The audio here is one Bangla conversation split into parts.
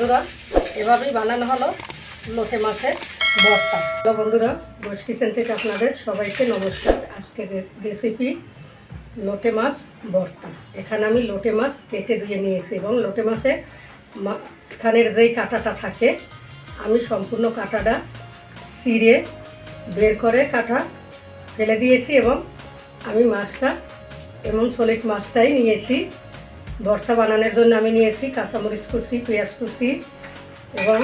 বন্ধুরা এভাবেই বানানো হলো লোটে মাছের ভর্তা। হ্যালো বন্ধুরা, বস কিচেন থেকে আপনাদের সবাইকে নমস্কার। আজকের রেসিপি লোটে মাছ ভর্তা। এখানে আমি লোটে মাছ কেটে দিয়ে নিয়েছি এবং লোটে মাছের মাঝখানের যেই কাঁটাটা থাকে আমি সম্পূর্ণ কাঁটাটা চিড়ে বের করে কাঁটা ফেলে দিয়েছি এবং আমি মাছটা এমন সলিড মাছটাই নিয়েছি। ভর্তা বানানোর জন্য আমি নিয়েছি কাঁচামরিচ কুচি, পেঁয়াজ কুচি এবং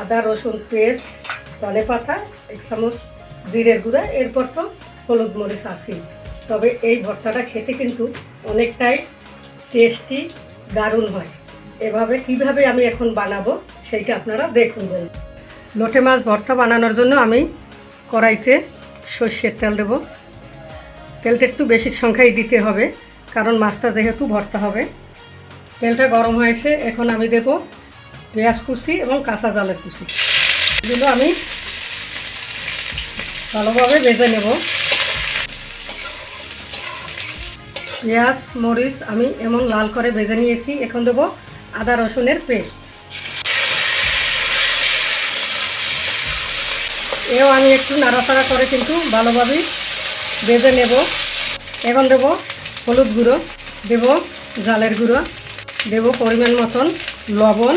আদা রসুন পেস্ট, ধনে পাতা, 1 চামচ জিরের গুঁড়া, এরপর তো হলুদ মরিচ আছে। তবে এই ভর্তাটা খেতে কিন্তু অনেকটাই টেস্টি, দারুণ হয়। এভাবে কিভাবে আমি এখন বানাবো সেইটা আপনারা দেখুন। লোটে মাছ ভর্তা বানানোর জন্য আমি কড়াইতে সর্ষের তেল দেব। তেলটা একটু বেশি সংখ্যায় দিতে হবে কারণ মাছটা যেহেতু ভর্তা হবে। তেলটা গরম হয়েছে, এখন আমি দেব পেঁয়াজ কুচি এবং কাঁচা জালের কুচি। এগুলো আমি ভালোভাবে ভেজে নেব। পেঁয়াজ মরিচ আমি এমন লাল করে ভেজে নিয়েছি। এখন দেব আদা রসুনের পেস্ট। এও আমি একটু নাড়াচাড়া করে কিন্তু ভালোভাবে ভেজে নেব। এখন দেব হলুদ গুঁড়ো, দেব জালের গুঁড়ো, দেব পরিমাণ মতন লবণ,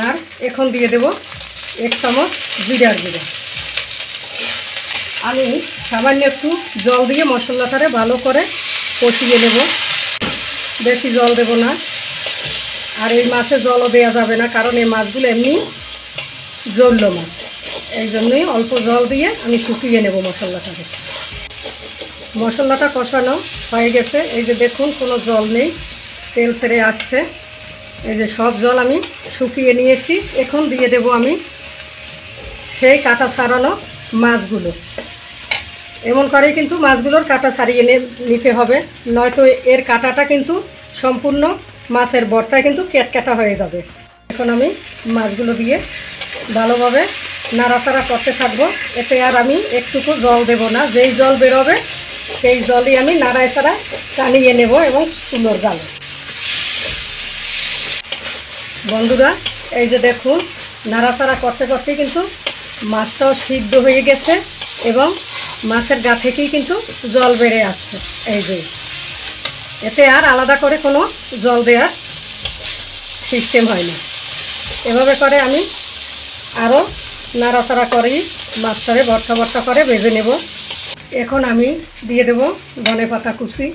আর এখন দিয়ে দেব 1 চামচ জিরার গুঁড়ো। আমি সামান্য একটু জল দিয়ে মশলাটারে ভালো করে কষিয়ে নেব। বেশি জল দেব না, আর এই মাছে জলও দেওয়া যাবে না কারণ এই মাছগুলো এমনি জল্লো মাছ, এই জন্যই অল্প জল দিয়ে আমি শুকিয়ে নেব মশলাটাকে। মশলাটা কষানো হয়ে গেছে, এই যে দেখুন কোনো জল নেই, তেল ছেড়ে আসছে। এই যে সব জল আমি শুকিয়ে নিয়েছি। এখন দিয়ে দেব আমি সেই কাঁটা ছাড়ানো মাছগুলো। এমন করেই কিন্তু মাছগুলোর কাঁটা ছাড়িয়ে নিতে হবে, নয়তো এর কাঁটাটা কিন্তু সম্পূর্ণ মাছের ভর্তায় কিন্তু ক্যাটক্যাটা হয়ে যাবে। এখন আমি মাছগুলো দিয়ে ভালোভাবে নাড়াচাড়া করতে থাকবো। এতে আর আমি একটুকু জল দেব না, যেই জল বেরোবে সেই জলই আমি নাড়ায় ছাড়ায় টানিয়ে নেব এবং চুলোর জালে। বন্ধুরা এই যে দেখুন নাড়াচাড়া করতে করতেই কিন্তু মাছটাও সিদ্ধ হয়ে গেছে এবং মাছের গা থেকেই কিন্তু জল বেড়ে আসছে। এই যে এতে আর আলাদা করে কোনো জল দেওয়ার সিস্টেম হয় না। এভাবে করে আমি আরও নাড়াচাড়া করেই মাছটারে ভর্তা ভর্তা করে ভেজে নেব। এখন আমি দিয়ে দেব ধনে পাতা কুচি।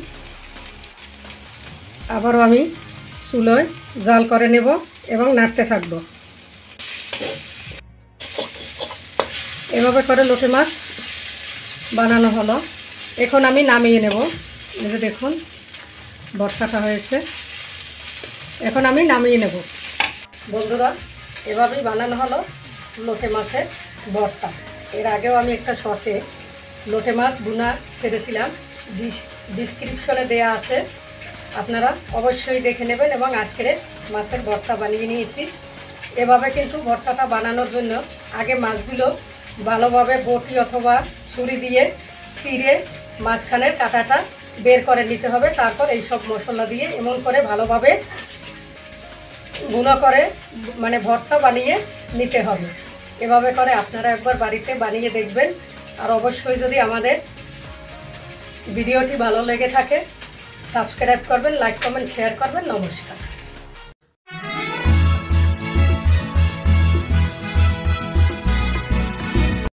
আবারও আমি চুলোয় জাল করে নেব এবং নাড়তে থাকব। এভাবে করে লোটে মাছ বানানো হলো। এখন আমি নামিয়ে নেব। এই যে দেখুন ভর্তাটা হয়েছে, এখন আমি নামিয়ে নেব। বন্ধুরা এভাবেই বানানো হলো লোটে মাছের ভর্তা। এর আগেও আমি একটা শর্টে লোটে মাছ ভুনা ছেড়েছিলাম, ডিসক্রিপশনে দেয়া আছে, আপনারা অবশ্যই দেখে নেবেন। এবং আজকের মাছের ভর্তা বানিয়ে নিয়েছি। এভাবে কিন্তু ভর্তাটা বানানোর জন্য আগে মাছগুলো ভালোভাবে বটি অথবা ছুরি দিয়ে চিড়ে মাঝখানের কাঁটাটা বের করে নিতে হবে। তারপর এই সব মশলা দিয়ে এমন করে ভালোভাবে গুঁড়ো করে মানে ভর্তা বানিয়ে নিতে হবে। এভাবে করে আপনারা একবার বাড়িতে বানিয়ে দেখবেন। আর অবশ্যই যদি আমাদের ভিডিওটি ভালো লেগে থাকে সাবস্ক্রাইব করবেন, লাইক কমেন্ট শেয়ার করবেন। নমস্কার।